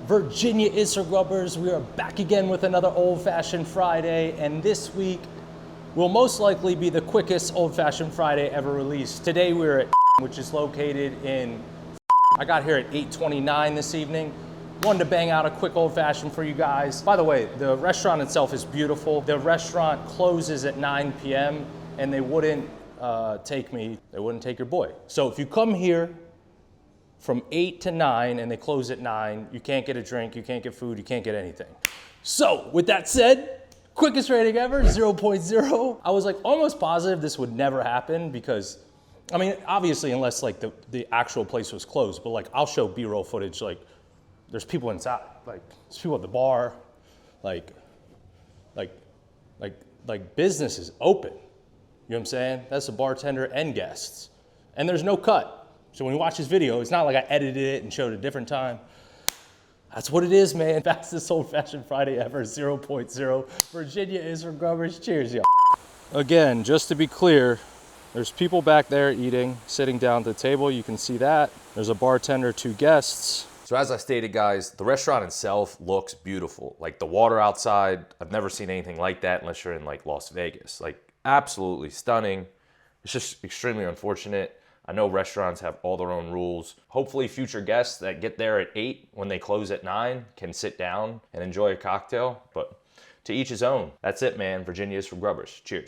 Virginia is for Grubbers. We are back again with another old-fashioned Friday, and this week will most likely be the quickest old-fashioned Friday ever released. Today we're at which is located in I got here at 8:29 this evening. Wanted to bang out a quick old-fashioned for you guys. By the way, the restaurant itself is beautiful. The restaurant closes at 9 p.m. and they wouldn't take your boy. So if you come here from 8 to 9 and they close at 9, you can't get a drink, you can't get food, you can't get anything. So with that said, quickest rating ever, 0.0. I was like almost positive this would never happen because, I mean, obviously unless like the actual place was closed, but like I'll show B-roll footage, like there's people inside, like there's people at the bar, like business is open. You know what I'm saying? That's the bartender and guests. And there's no cut. So when you watch this video, it's not like I edited it and showed a different time. That's what it is, man. Fastest old-fashioned Friday ever, 0.0. Virginia is for Grubbers. Cheers, y'all. Again, just to be clear, there's people back there eating, sitting down at the table. You can see that. There's a bartender, 2 guests. So as I stated, guys, the restaurant itself looks beautiful. Like the water outside, I've never seen anything like that unless you're in like Las Vegas. Like absolutely stunning. It's just extremely unfortunate. I know restaurants have all their own rules. Hopefully future guests that get there at 8 when they close at 9 can sit down and enjoy a cocktail, but to each his own. That's it, man. Virginia is for Grubbers. Cheers.